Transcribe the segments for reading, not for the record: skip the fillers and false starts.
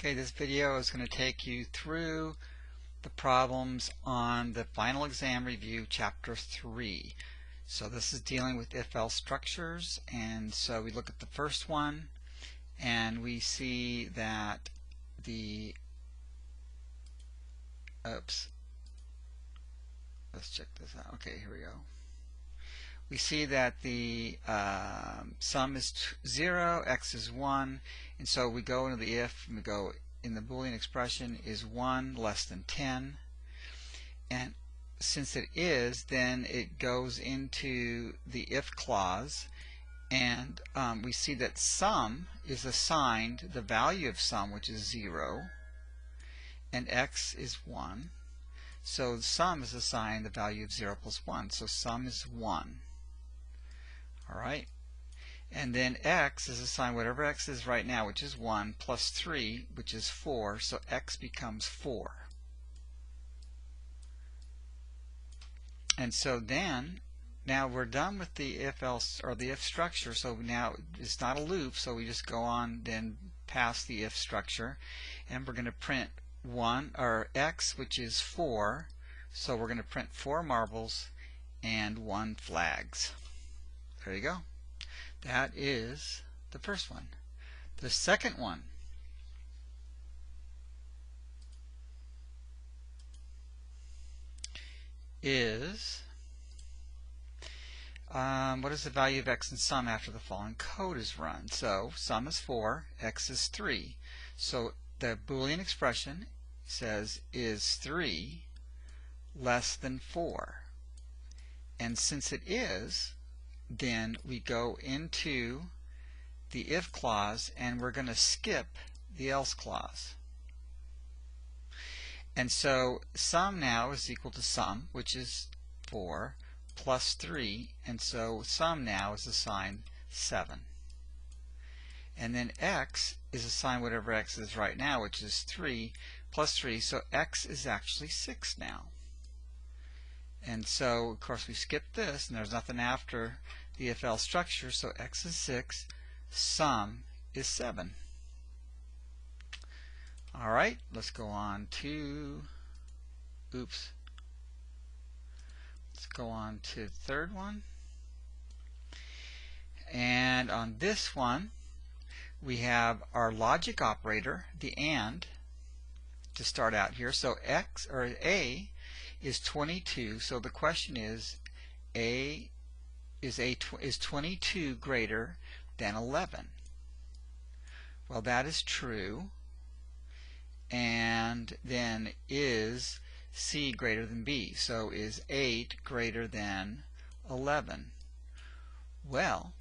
Okay, this video is going to take you through the problems on the final exam review chapter 3. So this is dealing with if-else structures, and so we look at the first one and we see that the let's check this out. Okay, here we go. We see that the sum is 0, x is 1, and so we go into the if, and we go in the Boolean expression is 1 less than 10, and since it is, then it goes into the if clause, and we see that sum is assigned the value of sum, which is 0, and x is 1. So the sum is assigned the value of 0 plus 1, so sum is 1. Alright, and then x is assigned whatever x is right now, which is 1, plus 3, which is 4, so x becomes 4. And so then, now we're done with the if-else, or the if structure, so now it's not a loop, so we just go on then past the if structure, and we're going to print 1, or x, which is 4, so we're going to print 4 marbles and 1 flags. There you go. That is the first one. The second one is what is the value of x in sum after the following code is run? So sum is 4, x is 3. So the Boolean expression says is 3 less than 4. And since it is, then we go into the if clause and we're going to skip the else clause. And so sum now is equal to sum, which is 4, plus 3, and so sum now is assigned 7. And then x is assigned whatever x is right now, which is 3 plus 3, so x is actually 6 now. And so of course we skipped this, and there's nothing after the if-else structure, so x is 6, sum is 7. Alright, let's go on to, let's go on to the third one. And on this one, we have our logic operator, the AND, to start out here. So x, or a, is 22, so the question is, is 22 greater than 11? Well, that is true. And then is C greater than B? So is 8 greater than 11? Well,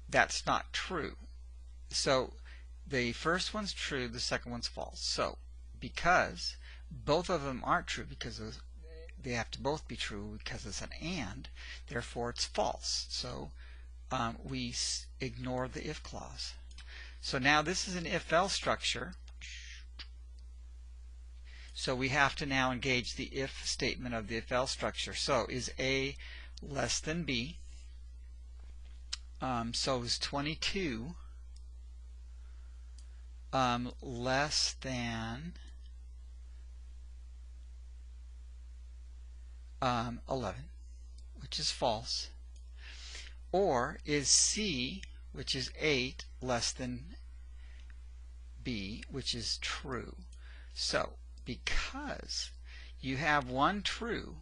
that's not true. So the first one's true, the second one's false. So because both of them aren't true, because they have to both be true because it's an AND, therefore it's false. So we ignore the if clause. So now this is an if-else structure, so we have to now engage the if statement of the if-else structure. So is A less than B? So is 22 less than 11, which is false? Or is C, which is 8, less than B, which is true? So because you have one true,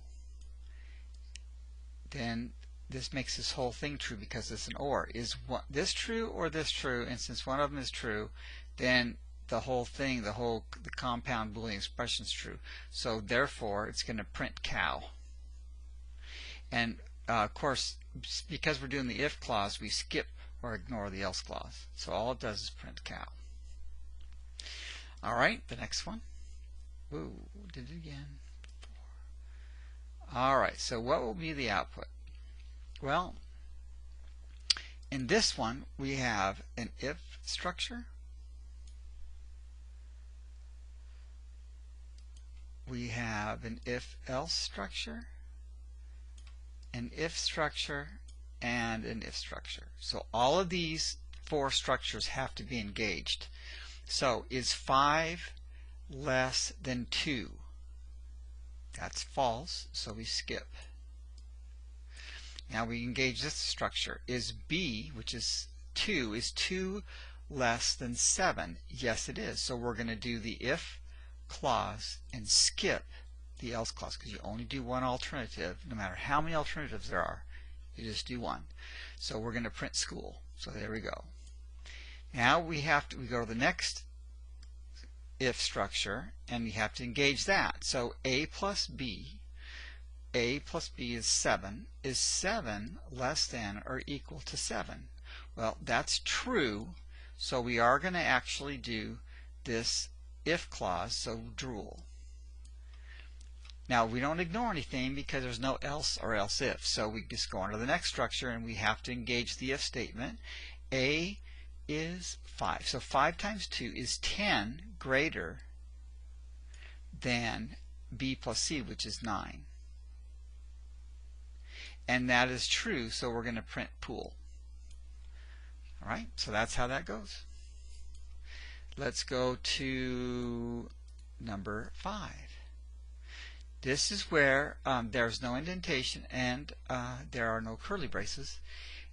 then this makes this whole thing true because it's an or. Is this true or this true? And since one of them is true, then the whole thing, the compound Boolean expression is true. So therefore it's going to print cow. And of course, because we're doing the if clause, we skip or ignore the else clause. So all it does is print cow. Alright, the next one. Ooh, did it again. Alright, so what will be the output? Well, in this one we have an if structure. We have an if-else structure, an if structure, and an if structure. So all of these 4 structures have to be engaged. So is 5 less than 2? That's false, so we skip. Now we engage this structure. Is B, which is 2, is 2 less than 7? Yes, it is. So we're going to do the if clause and skip the else clause, because you only do one alternative. No matter how many alternatives there are, you just do one. So we're going to print school. So there we go. Now we go to the next if structure, and we have to engage that. So A plus B is 7. Is 7 less than or equal to 7? Well, that's true, so we are going to actually do this if clause, so drule. Now we don't ignore anything because there's no else or else if, so we just go on to the next structure and we have to engage the if statement. A is 5. So 5 times 2 is 10 greater than B plus C, which is 9. And that is true, so we're going to print pool. Alright, so that's how that goes. Let's go to number 5. This is where there's no indentation and there are no curly braces.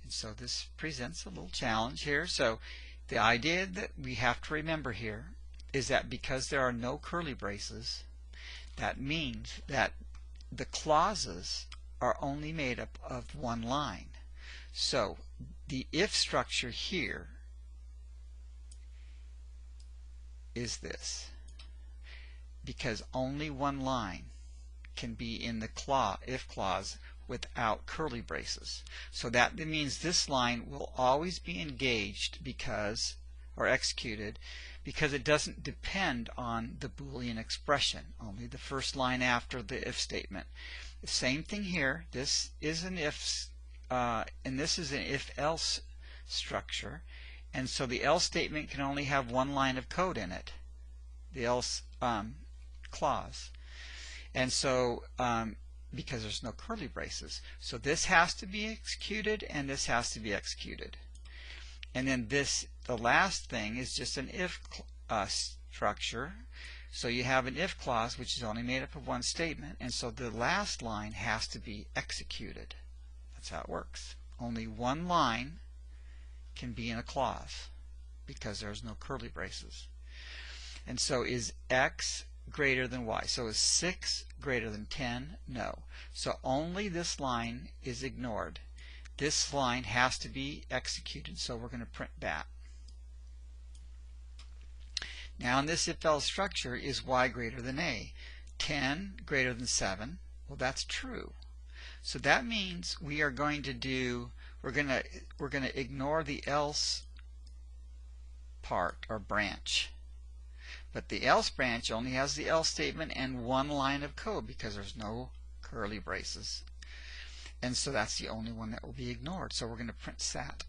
And so this presents a little challenge here. So the idea that we have to remember here is that because there are no curly braces, that means that the clauses are only made up of one line. So the if structure here is this, because only one line can be in the if clause without curly braces. So that means this line will always be engaged because, or executed, because it doesn't depend on the Boolean expression, only the first line after the if statement. The same thing here. This is an if, and this is an if-else structure, and so the else statement can only have one line of code in it, the else clause. And so because there's no curly braces, so this has to be executed and this has to be executed. And then the last thing is just an if structure. So you have an if clause which is only made up of one statement, and so the last line has to be executed. That's how it works. Only one line can be in a clause because there's no curly braces. And so is X greater than Y? So is 6 greater than 10? No. So only this line is ignored. This line has to be executed, so we're going to print that. Now in this if-else structure, is Y greater than A? 10 greater than 7? Well, that's true. So that means we are going to do, we're going to ignore the else part or branch. But the else branch only has the else statement and one line of code because there's no curly braces. And so that's the only one that will be ignored. So we're going to print sat.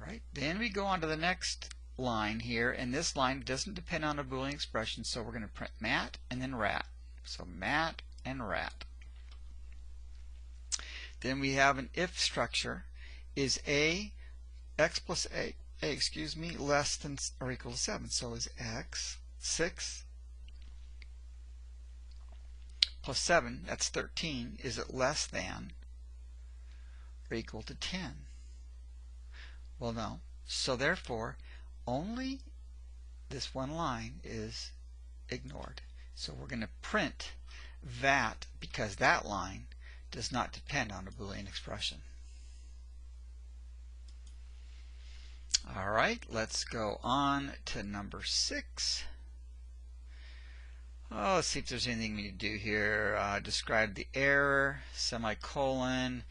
Alright, then we go on to the next line here, and this line doesn't depend on a Boolean expression, so we're going to print mat and then rat. So mat and rat. Then we have an if structure. Is x plus a less than or equal to 7? So is x 6 plus 7, that's 13, is it less than or equal to 10? Well, no. So therefore, only this one line is ignored. So we're going to print that because that line does not depend on a Boolean expression. Alright, let's go on to number 6. Let's see if there's anything we need to do here. Describe the error, semicolon.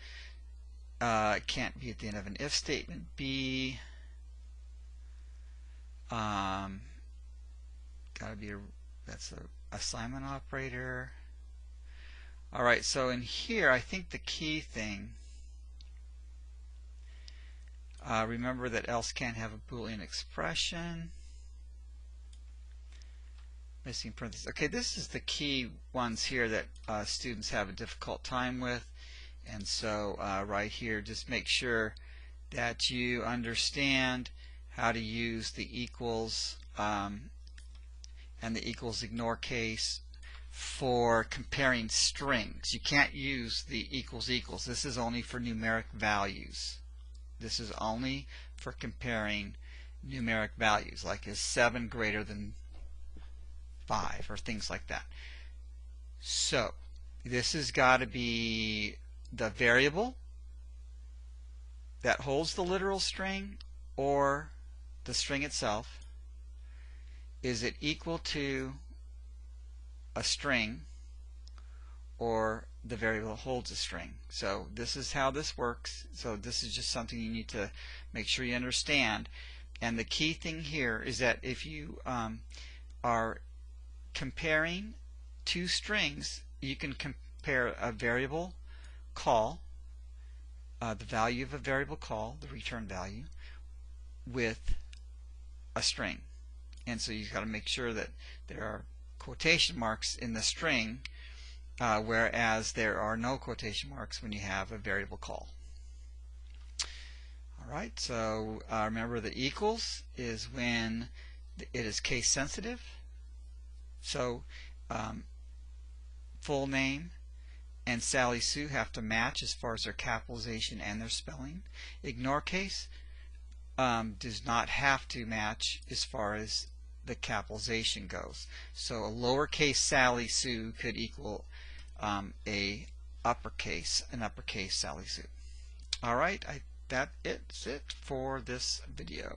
It can't be at the end of an if statement. B. Gotta be that's a assignment operator. Alright, so in here I think the key thing, remember that else can't have a Boolean expression. Missing parentheses. Okay, this is the key ones here that students have a difficult time with. And so right here, just make sure that you understand how to use the equals and the equals ignore case for comparing strings. You can't use the equals equals. This is only for numeric values. This is only for comparing numeric values, like is 7 greater than 5 or things like that. So this has got to be the variable that holds the literal string or the string itself. Is it equal to a string or the variable that holds a string? So this is how this works. So this is just something you need to make sure you understand. And the key thing here is that if you are comparing two strings, you can compare a variable call, the value of a variable call, the return value, with a string. And so you've got to make sure that there are quotation marks in the string, whereas there are no quotation marks when you have a variable call. Alright, so remember the equals is when it is case sensitive. So full name and Sally Sue have to match as far as their capitalization and their spelling. Ignore case does not have to match as far as the capitalization goes. So a lowercase Sally Sue could equal an uppercase Sally Sue. Alright, that's it for this video.